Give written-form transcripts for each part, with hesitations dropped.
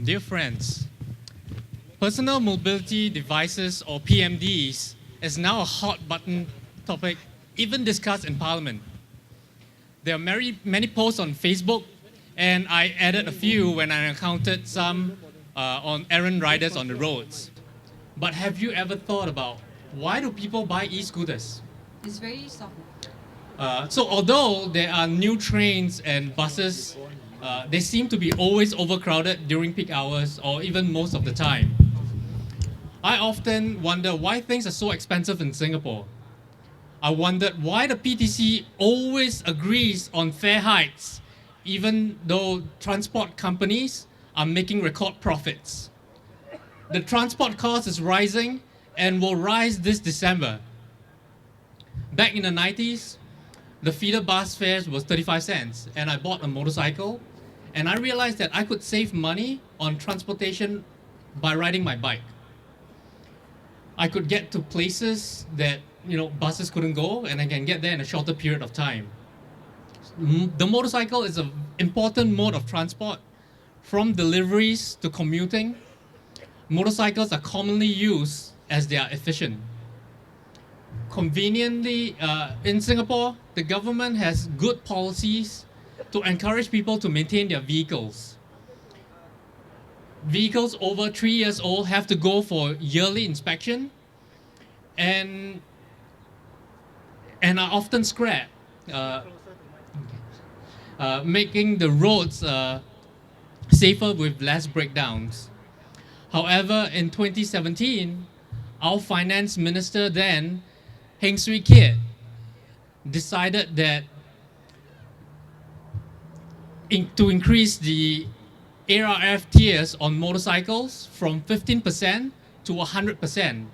Dear friends, personal mobility devices or PMDs is now a hot button topic, even discussed in Parliament. There are many posts on Facebook, and I added a few when I encountered some on errand riders on the roads. But have you ever thought about why do people buy e-scooters? It's very soft. So although there are new trains and buses, they seem to be always overcrowded during peak hours or even most of the time. I often wonder why things are so expensive in Singapore. I wondered why the PTC always agrees on fare hikes, even though transport companies are making record profits. The transport cost is rising and will rise this December. Back in the 90s, the feeder bus fares was 35 cents, and I bought a motorcycle, and I realized that I could save money on transportation by riding my bike. I could get to places that buses couldn't go, and I can get there in a shorter period of time. The motorcycle is an important mode of transport, from deliveries to commuting. Motorcycles are commonly used as they are efficient. Conveniently, in Singapore, the government has good policies to encourage people to maintain their vehicles. Vehicles over 3 years old have to go for yearly inspection and are often scrapped, making the roads safer with less breakdowns. However, in 2017, our finance minister then, Heng Swee Keat, decided that to increase the ARF tiers on motorcycles from 15% to 100%.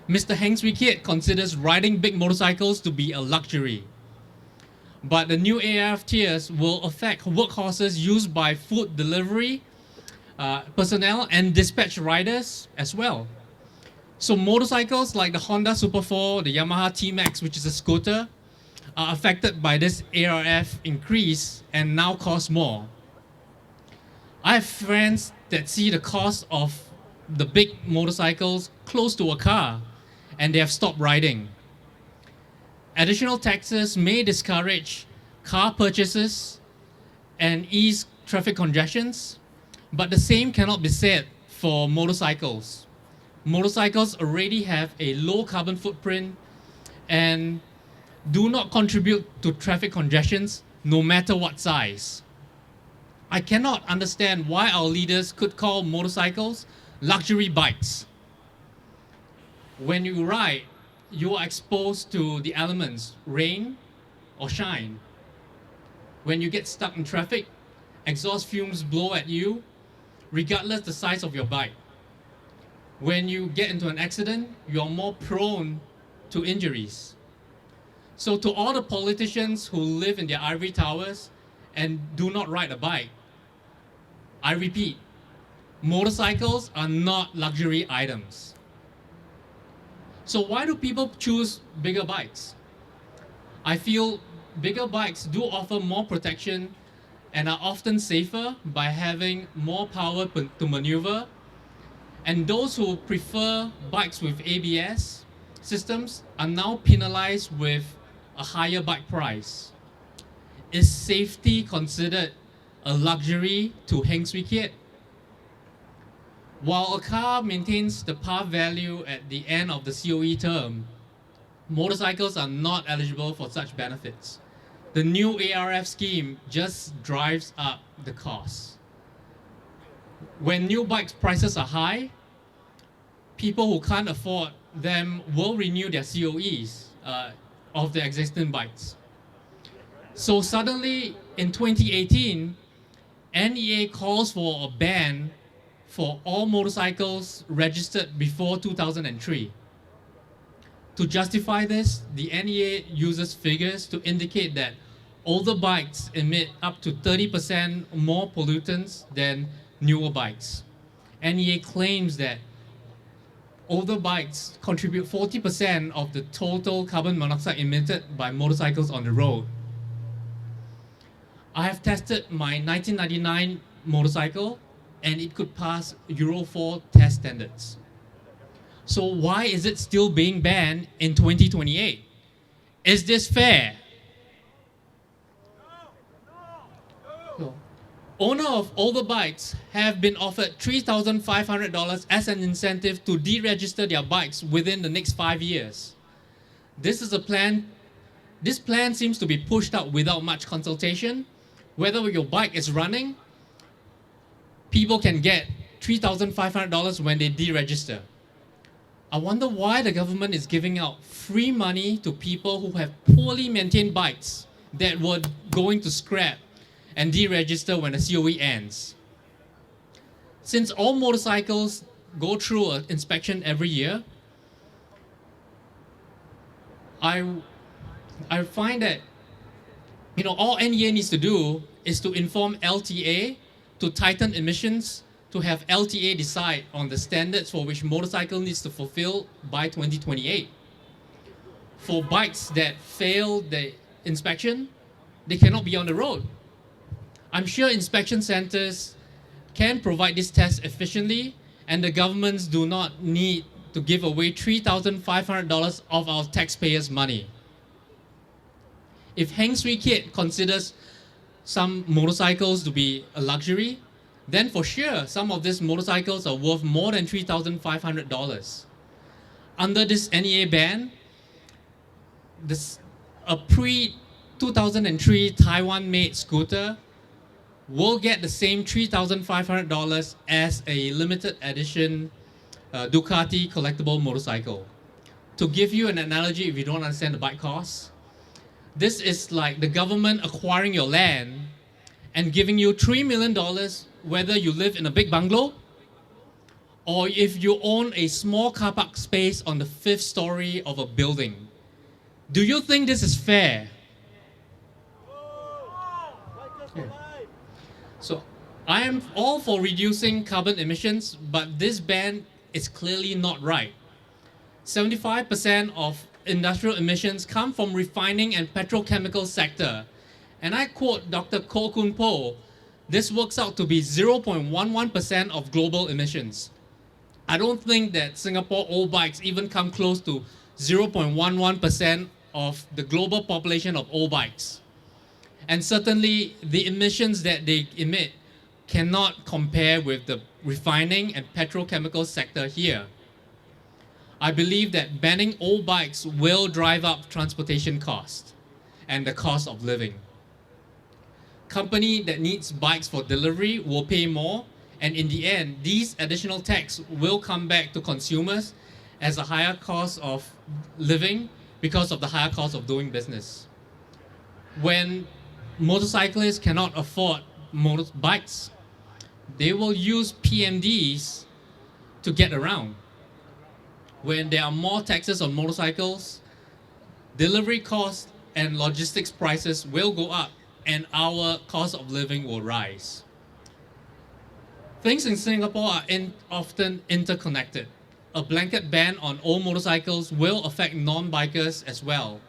Mr. Heng Swee Keat considers riding big motorcycles to be a luxury. But the new ARF tiers will affect workhorses used by food delivery personnel and dispatch riders as well. So motorcycles like the Honda Super 4, the Yamaha T-Max, which is a scooter, are affected by this ARF increase and now cost more. I have friends that see the cost of the big motorcycles close to a car, and they have stopped riding. Additional taxes may discourage car purchases and ease traffic congestions, but the same cannot be said for motorcycles. Motorcycles already have a low carbon footprint and do not contribute to traffic congestions no matter what size. I cannot understand why our leaders could call motorcycles luxury bikes. When you ride, you are exposed to the elements, rain or shine. When you get stuck in traffic, exhaust fumes blow at you, regardless the size of your bike. When you get into an accident, you are more prone to injuries. So to all the politicians who live in their ivory towers and do not ride a bike, I repeat, motorcycles are not luxury items. So why do people choose bigger bikes? I feel bigger bikes do offer more protection and are often safer by having more power to maneuver. And those who prefer bikes with ABS systems are now penalized with a higher bike price. Is safety considered a luxury to Heng Swee Keat? While a car maintains the par value at the end of the COE term, motorcycles are not eligible for such benefits. The new ARF scheme just drives up the cost. When new bike prices are high, people who can't afford them will renew their COEs of their existing bikes. So suddenly in 2018, NEA calls for a ban for all motorcycles registered before 2003. To justify this, the NEA uses figures to indicate that older bikes emit up to 30% more pollutants than newer bikes. NEA claims that older bikes contribute 40% of the total carbon monoxide emitted by motorcycles on the road. I have tested my 1999 motorcycle and it could pass Euro 4 test standards. So why is it still being banned in 2028? Is this fair? No. Owner of older bikes have been offered $3,500 as an incentive to deregister their bikes within the next 5 years. This plan seems to be pushed out without much consultation. Whether your bike is running, people can get $3,500 when they deregister. I wonder why the government is giving out free money to people who have poorly maintained bikes that were going to scrap and deregister when the COE ends. Since all motorcycles go through an inspection every year, I find that all NEA needs to do is to inform LTA to tighten emissions, to have LTA decide on the standards for which motorcycle needs to fulfill by 2028. For bikes that fail the inspection, they cannot be on the road. I'm sure inspection centers can provide this test efficiently, and the governments do not need to give away $3,500 of our taxpayers' money. If Heng Swee Keat considers some motorcycles to be a luxury, then for sure some of these motorcycles are worth more than $3,500. Under this NEA ban, a pre-2003 Taiwan-made scooter will get the same $3,500 as a limited edition Ducati collectible motorcycle. To give you an analogy, if you don't understand the bike cost, this is like the government acquiring your land and giving you $3 million whether you live in a big bungalow or if you own a small car park space on the 5th story of a building. Do you think this is fair? Yeah. So I am all for reducing carbon emissions, but this ban is clearly not right. 75% of industrial emissions come from refining and petrochemical sector. And I quote Dr. Koh Kun Po, this works out to be 0.11% of global emissions. I don't think that Singapore old bikes even come close to 0.11% of the global population of old bikes. And certainly the emissions that they emit cannot compare with the refining and petrochemical sector here. I believe that banning old bikes will drive up transportation costs and the cost of living. Company that needs bikes for delivery will pay more, and in the end, these additional tax will come back to consumers as a higher cost of living because of the higher cost of doing business. When motorcyclists cannot afford bikes, they will use PMDs to get around. When there are more taxes on motorcycles, delivery costs and logistics prices will go up and our cost of living will rise. Things in Singapore are often interconnected. A blanket ban on all motorcycles will affect non-bikers as well.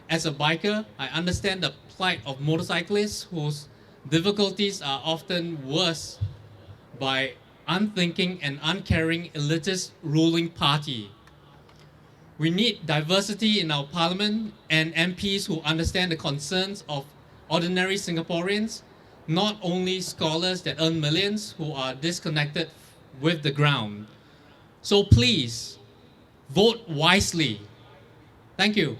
As a biker, I understand the plight of motorcyclists whose difficulties are often worse by unthinking and uncaring elitist ruling party. We need diversity in our parliament and MPs who understand the concerns of ordinary Singaporeans, not only scholars that earn millions who are disconnected with the ground. So please, vote wisely. Thank you.